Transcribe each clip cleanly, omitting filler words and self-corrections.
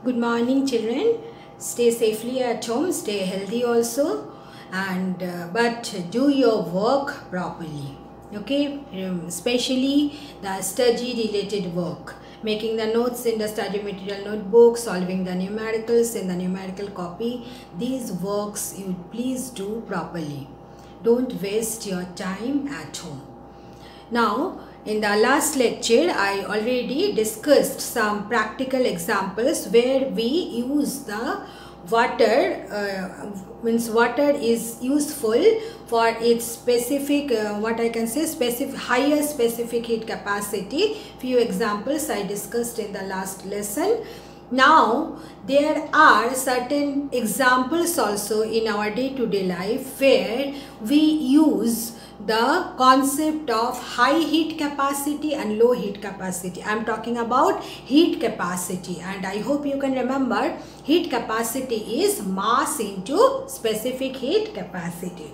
Good morning, children. Stay safely at home, stay healthy also, and but do your work properly. Okay, especially the study related work, making the notes in the study material notebook, solving the numericals in the numerical copy. These works you please do properly. Don't waste your time at home. Now, in the last lecture, I already discussed some practical examples where we use the water, means water is useful for its specific, higher specific heat capacity. Few examples I discussed in the last lesson. Now, there are certain examples also in our day-to-day life where we use the concept of high heat capacity and low heat capacity. I am talking about heat capacity, and I hope you can remember heat capacity is mass into specific heat capacity.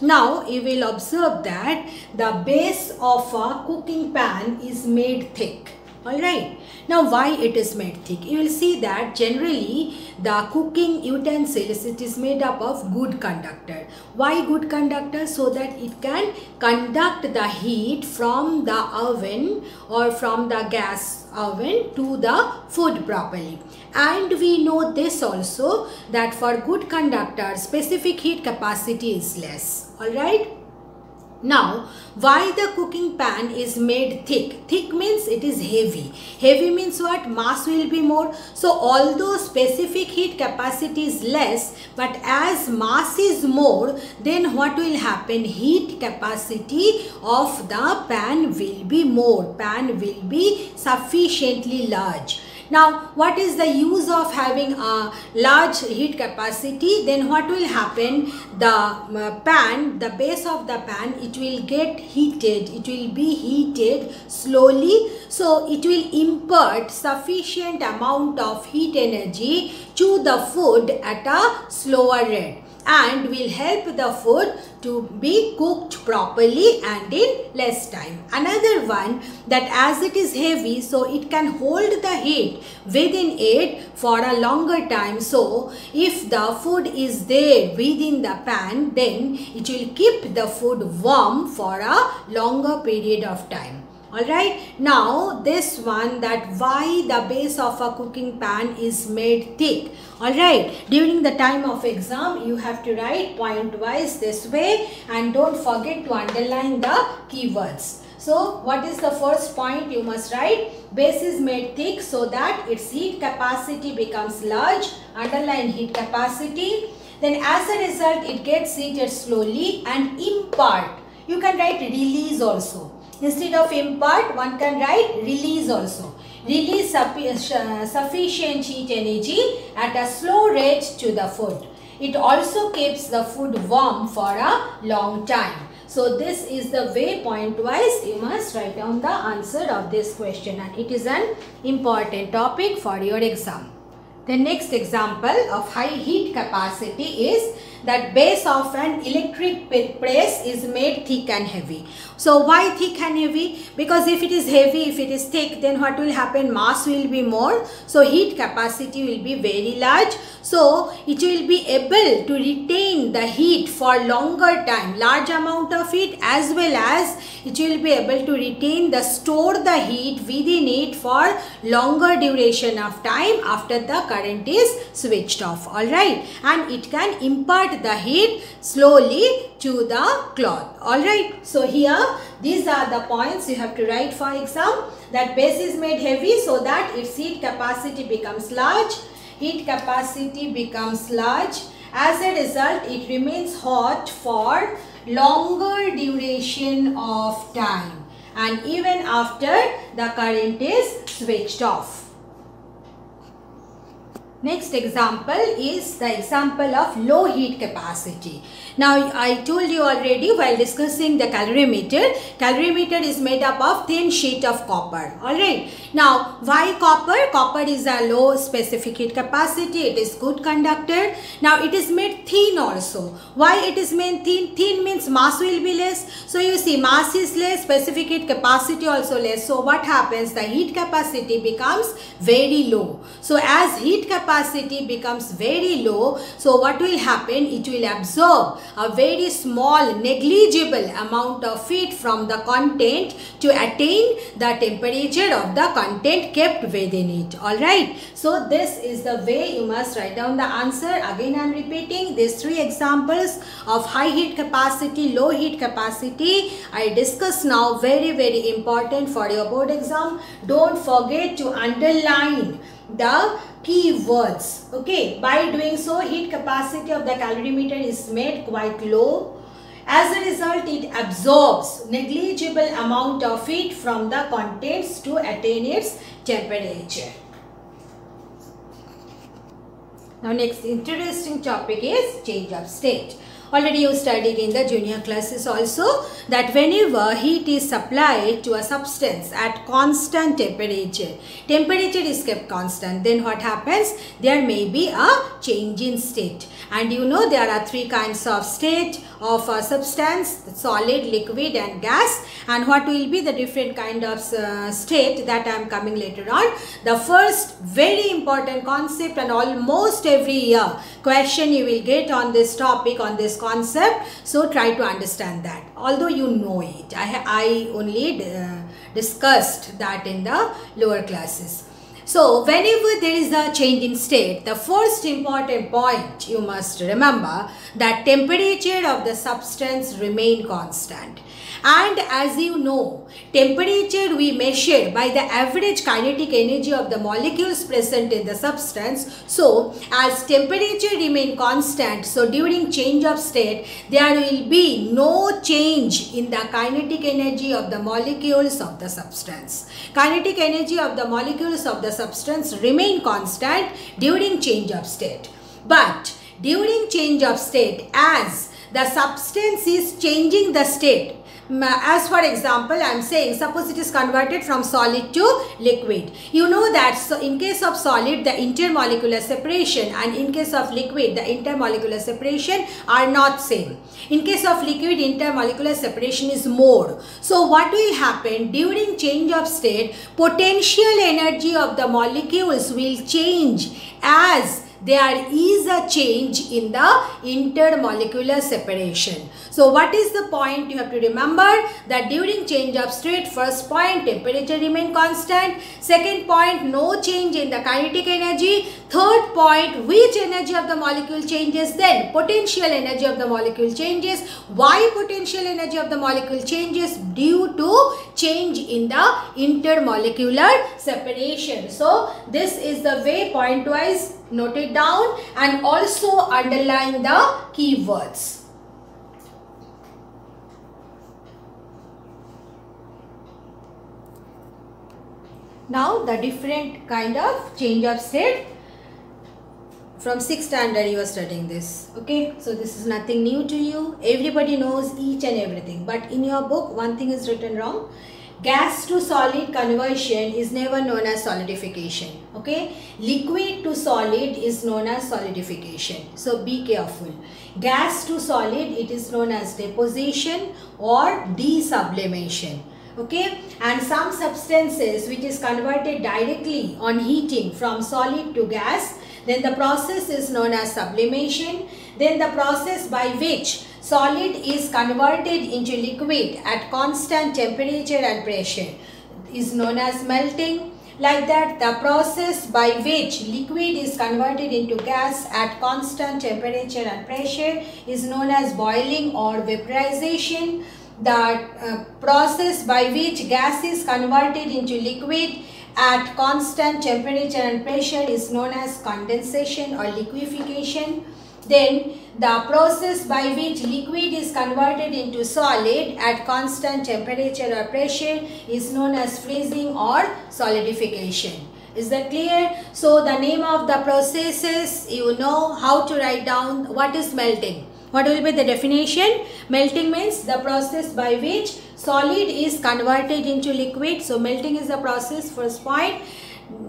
Now, you will observe that the base of a cooking pan is made thick. Alright, now why it is made thick? You will see that generally the cooking utensils, it is made up of good conductor. Why good conductor? So that it can conduct the heat from the oven or from the gas oven to the food properly. And we know this also, that for good conductor specific heat capacity is less. Alright. Now, why the cooking pan is made thick? Thick means it is heavy. Heavy means what? Mass will be more. So, although specific heat capacity is less, but as mass is more, then what will happen? Heat capacity of the pan will be more. Pan will be sufficiently large. Now, what is the use of having a large heat capacity? Then what will happen? The pan, the base of the pan, it will get heated. It will be heated slowly. So, it will impart sufficient amount of heat energy to the food at a slower rate, and will help the food to be cooked properly and in less time. Another one, that as it is heavy, so it can hold the heat within it for a longer time. So if the food is there within the pan, then it will keep the food warm for a longer period of time. Alright, now this one, that why the base of a cooking pan is made thick. Alright, during the time of exam, you have to write point wise this way, and don't forget to underline the keywords. So, what is the first point you must write? Base is made thick so that its heat capacity becomes large. Underline heat capacity. Then as a result, it gets heated slowly and impart. You can write release also. Instead of impart, one can write release also. Release sufficient heat energy at a slow rate to the food. It also keeps the food warm for a long time. So this is the way point wise you must write down the answer of this question, and it is an important topic for your exam. The next example of high heat capacity is that base of an electric press is made thick and heavy. So why thick and heavy? Because if it is heavy, if it is thick, then what will happen? Mass will be more. So heat capacity will be very large. So it will be able to retain the heat for longer time, large amount of heat, as well as it will be able to retain store the heat within it for longer duration of time after the current is switched off. Alright, and it can impart the heat slowly to the cloth. Alright, so here these are the points you have to write for exam. That base is made heavy so that its heat capacity becomes large. Heat capacity becomes large. As a result, it remains hot for longer duration of time, and even after the current is switched off. Next example is the example of low heat capacity. Now I told you already while discussing the calorimeter is made up of thin sheet of copper. Alright. Now why copper? Copper is a low specific heat capacity. It is good conductor. Now it is made thin also. Why it is made thin? Thin means mass will be less. So you see mass is less, specific heat capacity also less. So what happens? The heat capacity becomes very low. So as heat capacity becomes very low, so what will happen? It will absorb a very small negligible amount of heat from the content to attain the temperature of the content kept within it. Alright. So this is the way you must write down the answer. Again I am repeating these three examples of high heat capacity, low heat capacity. I discuss now, very important for your board exam. Don't forget to underline the keywords. Okay, by doing so heat capacity of the calorimeter is made quite low. As a result, it absorbs negligible amount of heat from the contents to attain its temperature. Now next interesting topic is change of state. Already you studied in the junior classes also that whenever heat is supplied to a substance at constant temperature is kept constant, then what happens? There may be a change in state. And you know there are three kinds of state of a substance: solid, liquid and gas. And what will be the different kind of state, that I am coming later on. The first very important concept, and almost every year question you will get on this topic, on this concept, so try to understand that. Although you know it, I only discussed that in the lower classes. So whenever there is a change in state, the first important point you must remember that temperature of the substance remain constant. And as you know, temperature we measure by the average kinetic energy of the molecules present in the substance. So as temperature remain constant, so during change of state, there will be no change in the kinetic energy of the molecules of the substance. Kinetic energy of the molecules of the substance remain constant during change of state. But during change of state, as the substance is changing the state, as for example, I am saying, suppose it is converted from solid to liquid. You know that so in case of solid, the intermolecular separation, and in case of liquid, the intermolecular separation are not same. In case of liquid, intermolecular separation is more. So what will happen? During change of state, potential energy of the molecules will change as there is a change in the intermolecular separation. So what is the point you have to remember? That during change of state, first point, temperature remain constant. Second point, no change in the kinetic energy. Third point, which energy of the molecule changes? Then potential energy of the molecule changes. Why potential energy of the molecule changes? Due to change in the intermolecular separation. So this is the way, point wise note it down and also underline the keywords. Now the different kind of change of state. From 6th standard you are studying this. Okay, so this is nothing new to you. Everybody knows each and everything. But in your book, one thing is written wrong. Gas to solid conversion is never known as solidification. Okay, liquid to solid is known as solidification. So be careful. Gas to solid, it is known as deposition or desublimation. Okay, and some substances which is converted directly on heating from solid to gas, then the process is known as sublimation. Then the process by which solid is converted into liquid at constant temperature and pressure is known as melting. Like that, the process by which liquid is converted into gas at constant temperature and pressure is known as boiling or vaporization. The process by which gas is converted into liquid at constant temperature and pressure is known as condensation or liquefaction. Then the process by which liquid is converted into solid at constant temperature or pressure is known as freezing or solidification. Is that clear? So the name of the process is, you know how to write down what is melting. What will be the definition? Melting means the process by which solid is converted into liquid. So melting is the process, first point.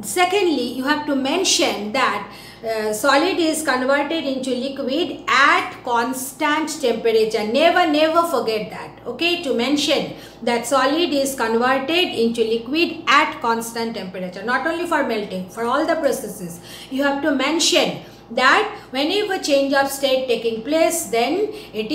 Secondly, you have to mention that solid is converted into liquid at constant temperature. Never forget that. Okay, to mention that solid is converted into liquid at constant temperature. Not only for melting, for all the processes. You have to mention that whenever change of state taking place, then it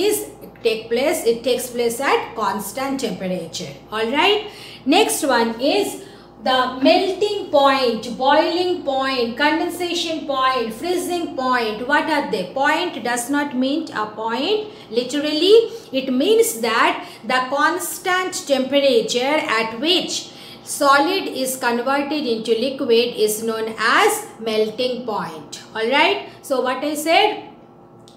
takes place at constant temperature. Alright. Next one is the melting point, boiling point, condensation point, freezing point. What are they? Point does not mean a point literally. It means that the constant temperature at which solid is converted into liquid is known as melting point. Alright. So what I said?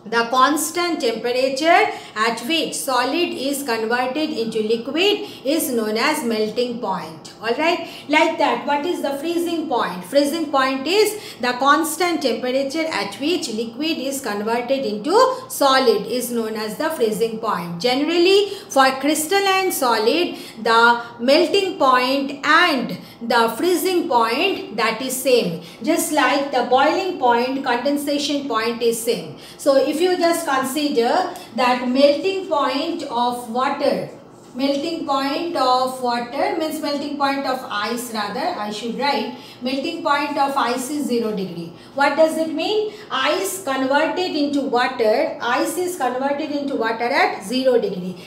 The constant temperature at which solid is converted into liquid is known as melting point. Alright. Like that, what is the freezing point? Freezing point is the constant temperature at which liquid is converted into solid is known as the freezing point. Generally, for crystalline solid, the melting point and the freezing point, that is same. Just like the boiling point, condensation point is same. So if you just consider that melting point of water, melting point of water means melting point of ice, rather I should write, melting point of ice is 0 degree. What does it mean? Ice converted into water, ice is converted into water at 0 degree.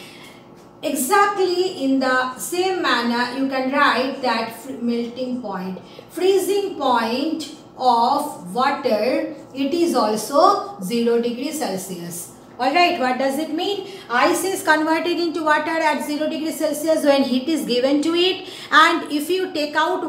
Exactly in the same manner you can write that melting point. Freezing point of water, it is also 0 degree Celsius. Alright, what does it mean? Ice is converted into water at 0 degree Celsius when heat is given to it, and if you take out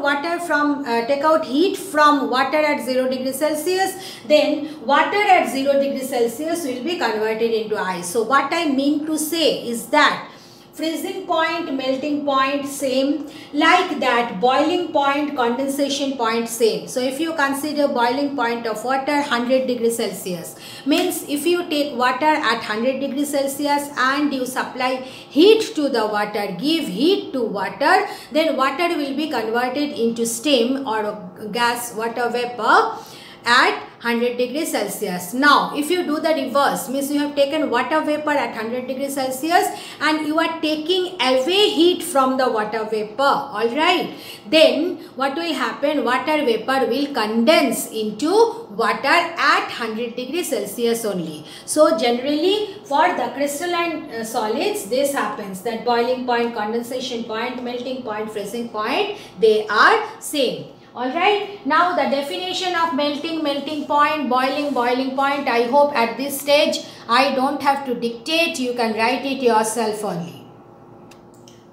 heat from water at 0 degree Celsius, then water at 0 degree Celsius will be converted into ice. So what I mean to say is that freezing point, melting point same, like that boiling point, condensation point same. So if you consider boiling point of water 100 degrees Celsius, means if you take water at 100 degrees Celsius and you supply heat to the water, give heat to water, then water will be converted into steam or gas, water vapor at 100 degrees Celsius. Now, if you do the reverse, means you have taken water vapor at 100 degrees Celsius and you are taking away heat from the water vapor, alright, then what will happen? Water vapor will condense into water at 100 degrees Celsius only. So, generally for the crystalline solids, this happens, that boiling point, condensation point, melting point, freezing point, they are same. Alright, now the definition of melting point, boiling point, I hope at this stage I don't have to dictate, you can write it yourself only.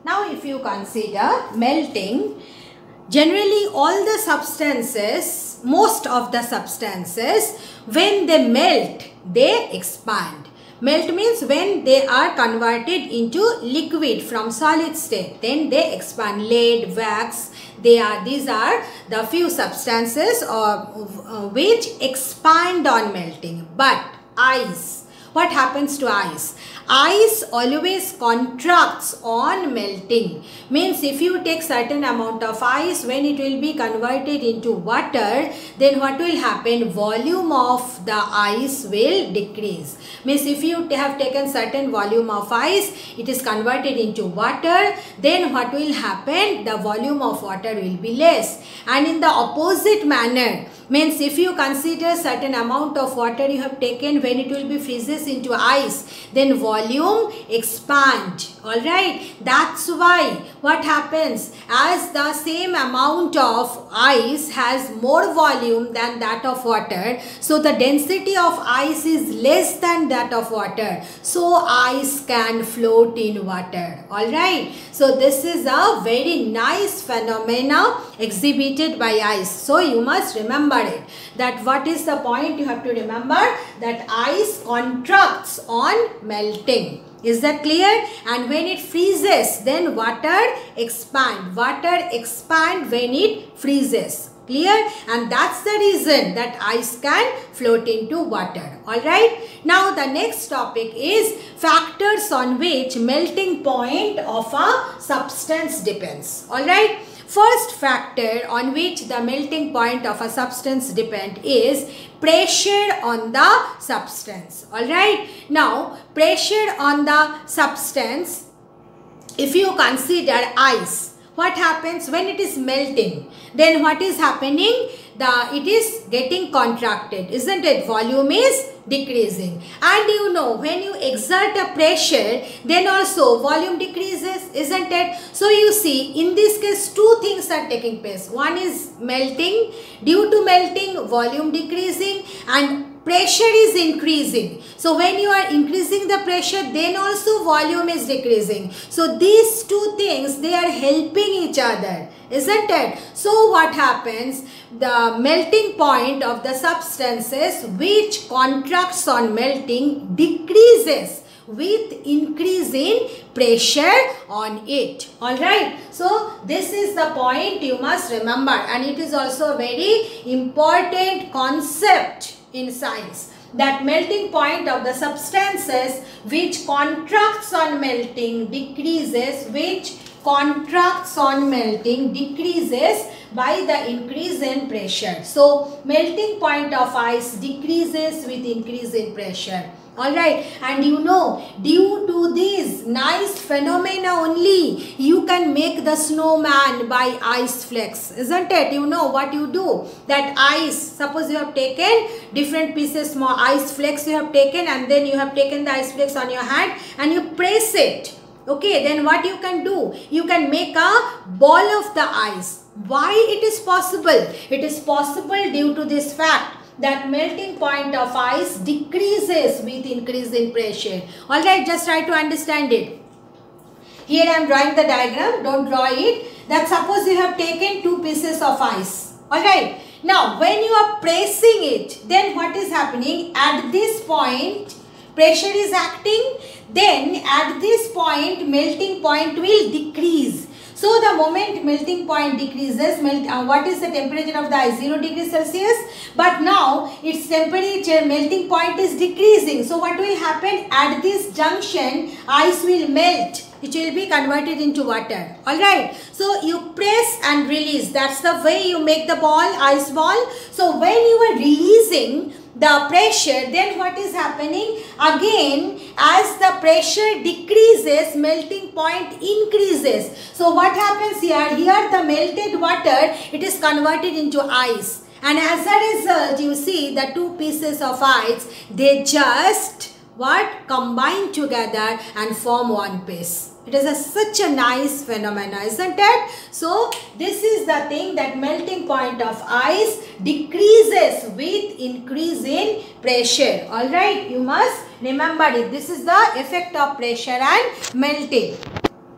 Now if you consider melting, generally all the substances, most of the substances, when they melt, they expand. Melt means when they are converted into liquid from solid state, then they expand. Lead, wax, these are the few substances which expand on melting. But ice, what happens to ice? Ice always contracts on melting. Means if you take certain amount of ice, when it will be converted into water, then what will happen? Volume of the ice will decrease. Means if you have taken certain volume of ice, it is converted into water, then what will happen? The volume of water will be less. And in the opposite manner, means if you consider certain amount of water you have taken, when it will be freezes into ice, then volume expand. Alright, that's why what happens, as the same amount of ice has more volume than that of water, so the density of ice is less than that of water, so ice can float in water. Alright, so this is a very nice phenomena exhibited by ice. So you must remember it, that what is the point you have to remember, that ice contracts on melting. Is that clear? And when it freezes, then water expand. Water expand when it freezes. Clear? And that's the reason that ice can float into water. Alright. Now the next topic is factors on which melting point of a substance depends. Alright. First factor on which the melting point of a substance depends is pressure on the substance. Alright. Now pressure on the substance, if you consider ice, what happens when it is melting? Then what is happening? It is getting contracted, isn't it? Volume is decreasing. And you know, when you exert a pressure, then also volume decreases, isn't it? So you see, in this case, two things are taking place. One is melting. Due to melting, volume decreasing, and pressure is increasing. So when you are increasing the pressure, then also volume is decreasing. So these two things, they are helping each other, isn't it? So what happens? The melting point of the substances which contracts on melting decreases with increase in pressure on it. Alright. So this is the point you must remember, and it is also a very important concept in science, that melting point of the substances which contracts on melting decreases, by the increase in pressure. So melting point of ice decreases with increase in pressure. Alright, and you know, due to these nice phenomena only, you can make the snowman by ice flakes, isn't it? You know what you do? That ice, suppose you have taken different pieces, small ice flakes you have taken, and then you have taken the ice flakes on your hand and you press it. Okay, then what you can do? You can make a ball of the ice. Why it is possible? It is possible due to this fact that melting point of ice decreases with increase in pressure. Alright, just try to understand it. Here I am drawing the diagram, don't draw it. That suppose you have taken two pieces of ice. Alright, now when you are pressing it, then what is happening? At this point, pressure is acting. Then at this point, melting point will decrease. So the moment melting point decreases, what is the temperature of the ice? 0 degrees Celsius. But now its temperature, melting point is decreasing. So what will happen? At this junction, ice will melt. It will be converted into water. Alright. So you press and release. That's the way you make the ball, ice ball. So when you are releasing the pressure, then what is happening? Again, as the pressure decreases, melting point increases. So what happens here? Here the melted water, it is converted into ice. And as a result, you see the two pieces of ice, they just combine together and form one piece. It is such a nice phenomenon, isn't it? So this is the thing, that melting point of ice decreases with increase in pressure. Alright, you must remember it. This is the effect of pressure and melting.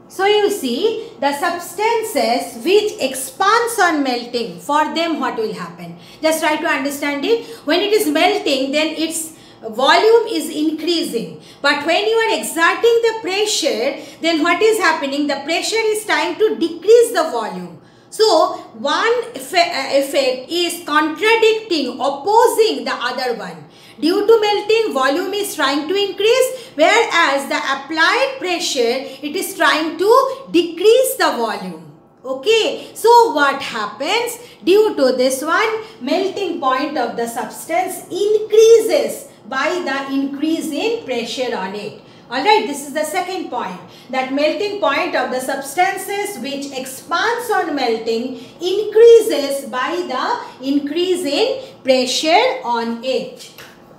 So you see, the substances which expands on melting, for them what will happen? Just try to understand it. When it is melting, then its volume is increasing. But when you are exerting the pressure, then what is happening? The pressure is trying to decrease the volume. So one effect is contradicting, opposing the other one. Due to melting, volume is trying to increase, whereas the applied pressure, it is trying to decrease the volume. Okay, so what happens? Due to this one, melting point of the substance increases by the increase in pressure on it. Alright, this is the second point, that melting point of the substances which expands on melting increases by the increase in pressure on it.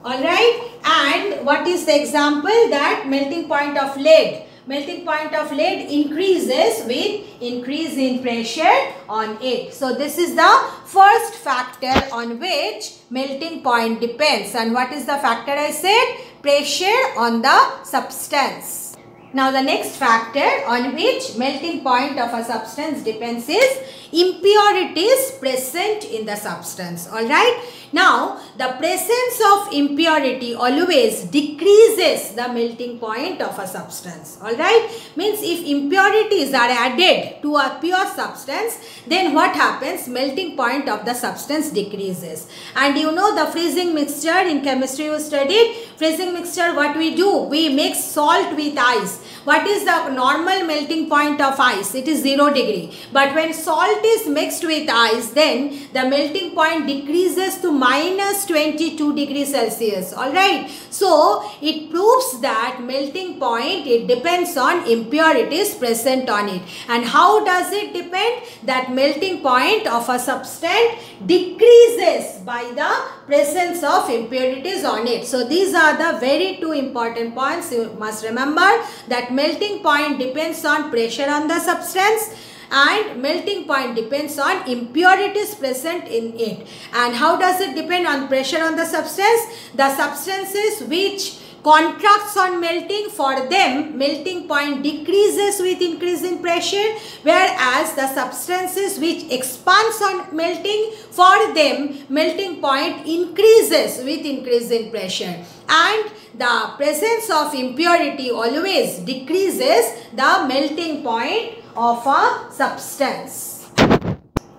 Alright, and what is the example? That melting point of lead. Melting point of lead increases with increase in pressure on it. So this is the first factor on which melting point depends. And what is the factor I said? Pressure on the substance. Now the next factor on which melting point of a substance depends is impurities present in the substance. Alright. Now the presence of impurity always decreases the melting point of a substance. Alright. Means if impurities are added to a pure substance, then what happens? Melting point of the substance decreases. And you know the freezing mixture, in chemistry you studied. Freezing mixture, what we do? We mix salt with ice. What is the normal melting point of ice? It is 0 degree. But when salt is mixed with ice, then the melting point decreases to minus 22 degrees Celsius. Alright. So it proves that melting point, it depends on impurities present on it. And how does it depend? That melting point of a substance decreases by the presence of impurities on it. So these are the very two important points you must remember, that melting point depends on pressure on the substance and melting point depends on impurities present in it. And how does it depend on pressure on the substance? The substances which contracts on melting, for them melting point decreases with increase in pressure, whereas the substances which expands on melting, for them melting point increases with increase in pressure. And the presence of impurity always decreases the melting point of a substance.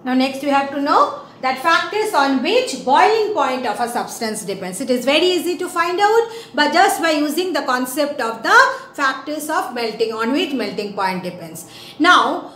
Now next we have to know that factors on which boiling point of a substance depends. It is very easy to find out, but just by using the concept of the factors of melting, on which melting point depends. Now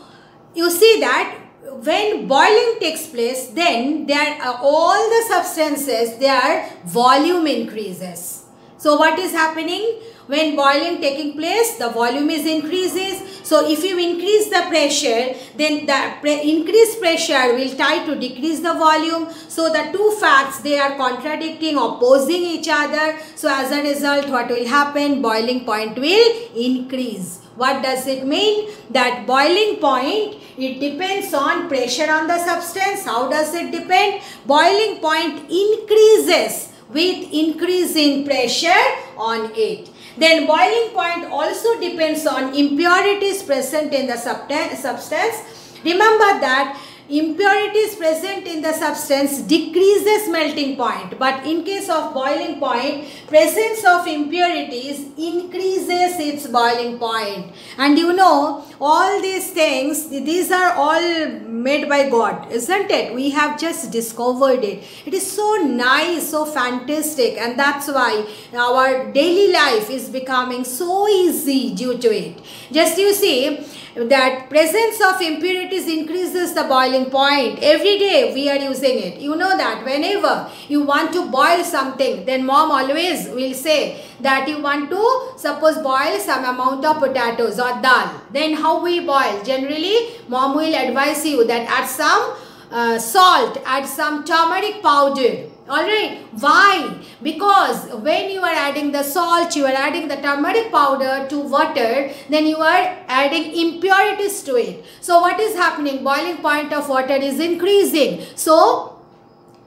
you see that when boiling takes place, then there are all the substances, their volume increases. So what is happening? When boiling taking place, the volume is increases. So if you increase the pressure, then the increased pressure will try to decrease the volume. So the two facts, they are contradicting, opposing each other. So as a result, what will happen? Boiling point will increase. What does it mean? That boiling point, it depends on pressure on the substance. How does it depend? Boiling point increases with increase in pressure on it. Then boiling point also depends on impurities present in the substance. Remember that impurities present in the substance decreases melting point, but in case of boiling point, presence of impurities increases its boiling point. And you know, all these things, these are all made by God, isn't it? We have just discovered it. It is so nice, so fantastic, and that's why our daily life is becoming so easy due to it. Just you see that presence of impurities increases the boiling point. Every day we are using it. You know that whenever you want to boil something, then mom always will say that you want to suppose boil some amount of potatoes or dal. Then how we boil? Generally mom will advise you that add some salt, add some turmeric powder. Alright, why? Because when you are adding the salt, you are adding the turmeric powder to water, then you are adding impurities to it. So what is happening? Boiling point of water is increasing. So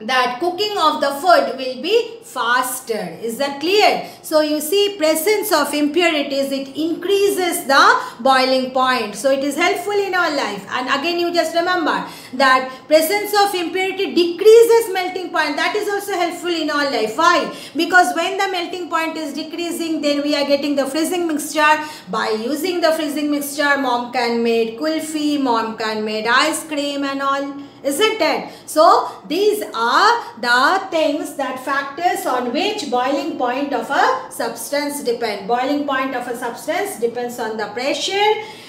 that cooking of the food will be faster. Is that clear? So you see, presence of impurities, it increases the boiling point. So it is helpful in our life. And again you just remember that presence of impurity decreases melting point. That is also helpful in our life. Why? Because when the melting point is decreasing, then we are getting the freezing mixture. By using the freezing mixture, mom can make kulfi, mom can make ice cream and all. Isn't it? So these are the things, that factors on which boiling point of a substance depend. Boiling point of a substance depends on the pressure.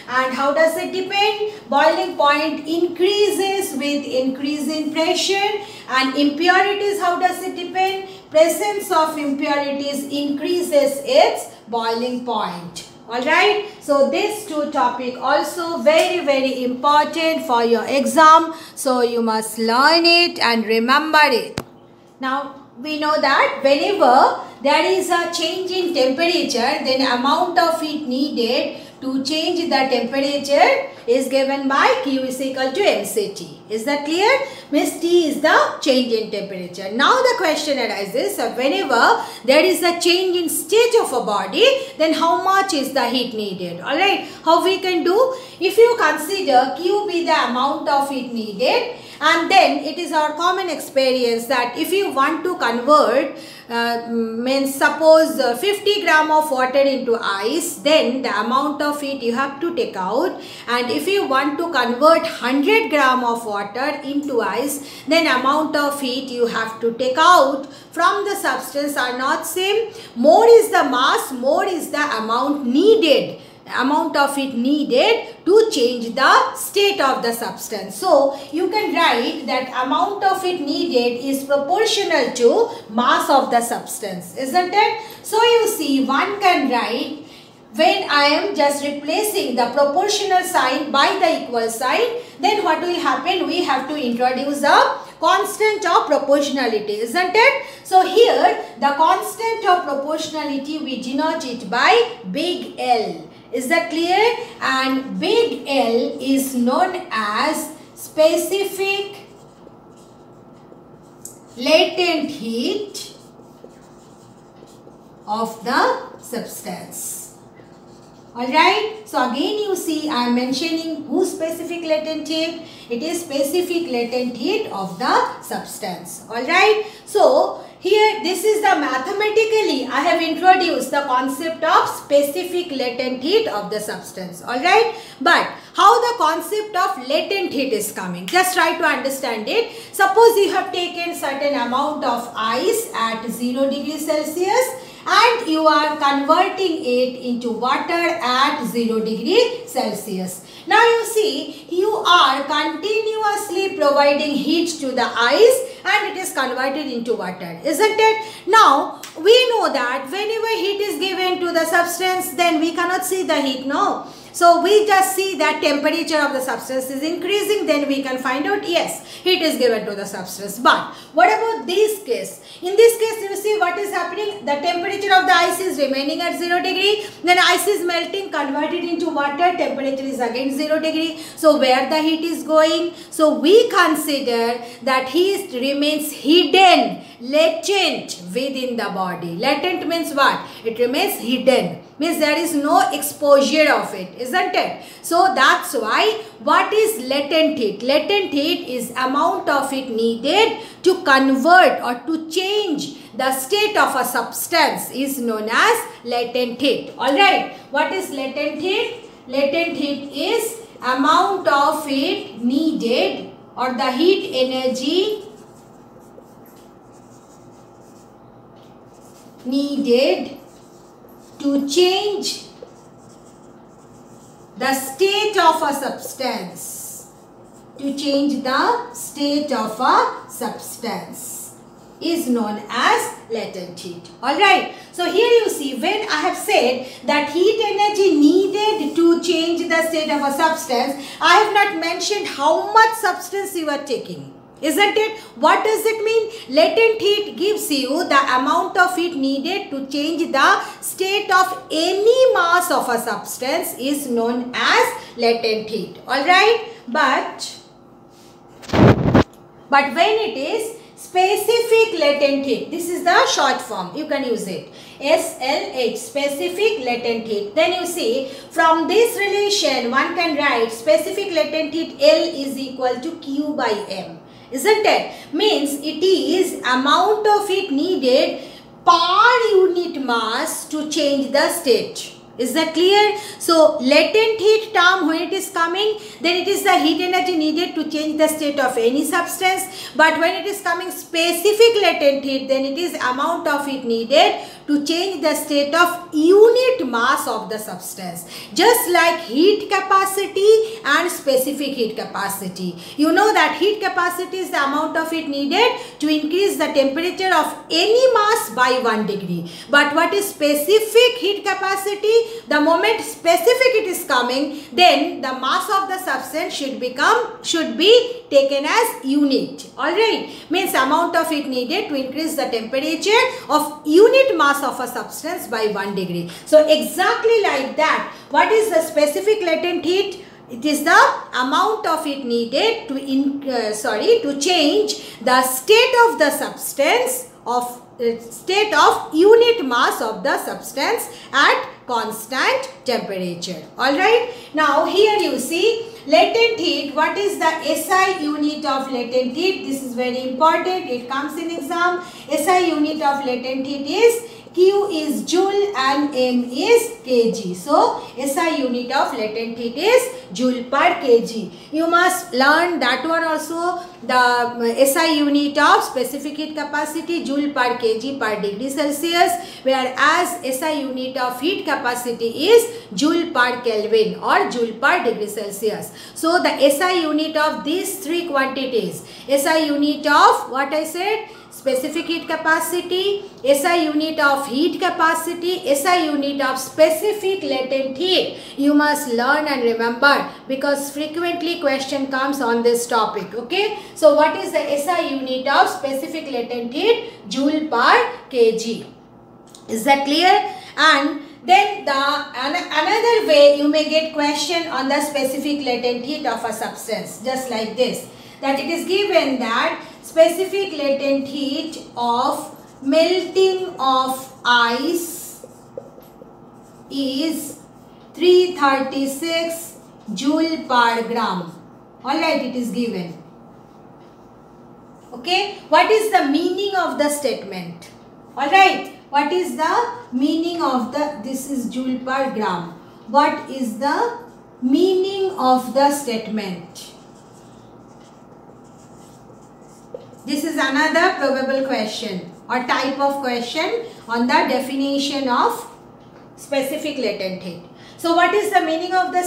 And how does it depend? Boiling point increases with increase in pressure. And impurities, how does it depend? Presence of impurities increases its boiling point. Alright, so this two topic also very important for your exam. So you must learn it and remember it. Now we know that whenever there is a change in temperature, then amount of heat needed to change the temperature is given by Q is equal to mCT. Is that clear? Means T is the change in temperature. Now the question arises, whenever there is a change in state of a body, then how much is the heat needed? Alright, how we can do? If you consider Q be the amount of heat needed, and then it is our common experience that if you want to convert means suppose 50 gram of water into ice, then the amount of heat you have to take out, and if you want to convert 100 gram of water into ice, then amount of heat you have to take out from the substance are not same. More is the mass, more is the amount needed, amount of heat needed to change the state of the substance. So you can write that amount of heat needed is proportional to mass of the substance, isn't it? So you see, one can write, when I am just replacing the proportional sign by the equal sign, then what will happen? We have to introduce a constant of proportionality, isn't it? So here the constant of proportionality we denote it by big L. Is that clear? And big L is known as specific latent heat of the substance. Alright, so again you see I am mentioning whose specific latent heat? It is specific latent heat of the substance. Alright, so here this is the mathematically I have introduced the concept of specific latent heat of the substance. Alright, but how the concept of latent heat is coming? Just try to understand it. Suppose you have taken certain amount of ice at 0 degrees Celsius and you are converting it into water at 0 degree Celsius. Now you see, you are continuously providing heat to the ice and it is converted into water, isn't it? Now we know that whenever heat is given to the substance, then we cannot see the heat, no? So we just see that temperature of the substance is increasing, then we can find out, yes, heat is given to the substance. But what about this case? In this case, you see what is happening? The temperature of the ice is remaining at 0 degree. Then ice is melting, converted into water, temperature is again 0 degree. So where the heat is going? So we consider that heat remains hidden, latent within the body. Latent means what? It remains hidden. Means there is no exposure of it, isn't it? So that's why what is latent heat? Latent heat is amount of heat needed to convert or to change the state of a substance is known as latent heat. Alright, what is latent heat? Latent heat is amount of heat needed or the heat energy needed to change the state of a substance. To change the state of a substance is known as latent heat. Alright. So here you see, when I have said that heat energy needed to change the state of a substance, I have not mentioned how much substance you are taking. Isn't it? What does it mean? Latent heat gives you the amount of heat needed to change the state of any mass of a substance is known as latent heat. Alright? But when it is specific latent heat, this is the short form, you can use it. SLH, specific latent heat. Then you see, from this relation, one can write specific latent heat L is equal to Q by M. Isn't it? Means it is amount of heat needed per unit mass to change the state. Is that clear? So latent heat term, when it is coming, then it is the heat energy needed to change the state of any substance. But when it is coming specific latent heat, then it is amount of heat needed to change the state of unit mass of the substance. Just like heat capacity and specific heat capacity. You know that heat capacity is the amount of heat needed to increase the temperature of any mass by 1 degree. But what is specific heat capacity? The moment specific heat is coming, then the mass of the substance should be taken as unit. Alright. Means amount of heat needed to increase the temperature of unit mass mass of a substance by 1 degree. So exactly like that, what is the specific latent heat? It is the amount of heat needed to change the state of the substance of state of unit mass of the substance at constant temperature. Alright. Now here you see latent heat. What is the SI unit of latent heat? This is very important. It comes in exam. SI unit of latent heat is Q is joule and M is kg. So SI unit of latent heat is joule per kg. You must learn that one also. The SI unit of specific heat capacity, joule per kg per degree Celsius, whereas SI unit of heat capacity is joule per Kelvin or joule per degree Celsius. So the SI unit of these three quantities, SI unit of what I said, specific heat capacity, SI unit of heat capacity, SI unit of specific latent heat, you must learn and remember, because frequently question comes on this topic. Okay, so what is the SI unit of specific latent heat? Joule per kg. Is that clear? And then another way you may get question on the specific latent heat of a substance, just like this, that it is given that specific latent heat of melting of ice is 336 joule per gram. Alright, it is given. Okay, what is the meaning of the statement? Alright, what is the meaning of this is joule per gram. What is the meaning of the statement? This is another probable question or type of question on the definition of specific latent heat. So what is the meaning of the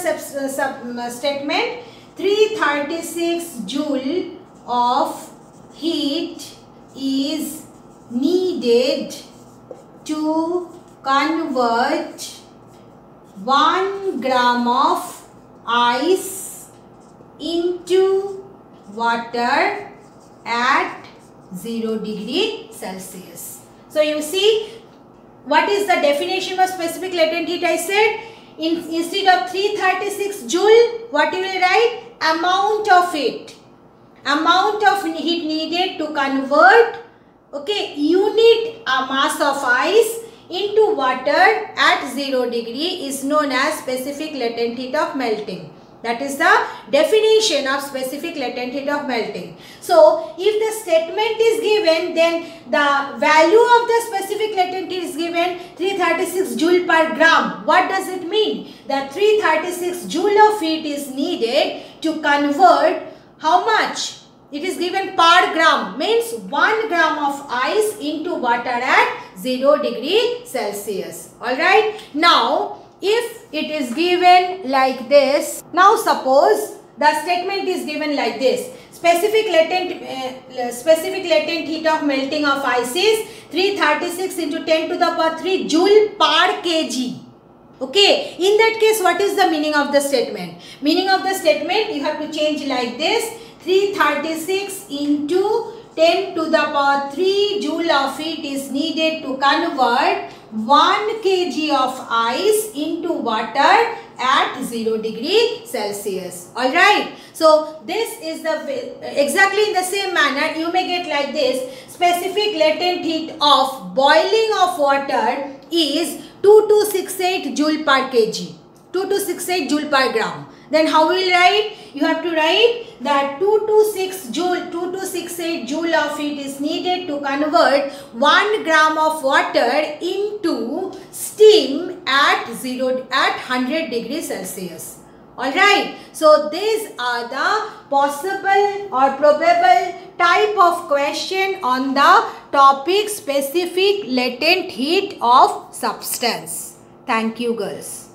statement? 336 joule of heat is needed to convert 1 gram of ice into water at 0 degree Celsius. So you see, what is the definition of specific latent heat? I said instead of 336 joule, what you will write? Amount of heat. Amount of heat needed to convert, okay, unit mass of ice into water at 0 degree is known as specific latent heat of melting. That is the definition of specific latent heat of melting. So, if the statement is given, then the value of the specific latent heat is given 336 joule per gram. What does it mean? The 336 joule of heat is needed to convert how much? It is given per gram, means 1 gram of ice into water at 0 degree Celsius. Alright. Now, if it is given like this, now suppose the statement is given like this. Specific latent heat of melting of ice is 336 into 10 to the power 3 joule per kg. Okay, in that case, what is the meaning of the statement? Meaning of the statement, you have to change like this. 336 into 10 to the power 3 joule of heat is needed to convert 1 kg of ice into water at 0 degree Celsius. Alright. So, this is the exactly in the same manner you may get like this. Specific latent heat of boiling of water is 2268 joule per kg. 2268 joule per gram. Then how will you write? You have to write that 2268 joule of heat is needed to convert 1 gram of water into steam at 100 degrees Celsius. Alright. So these are the possible or probable type of question on the topic specific latent heat of substance. Thank you, girls.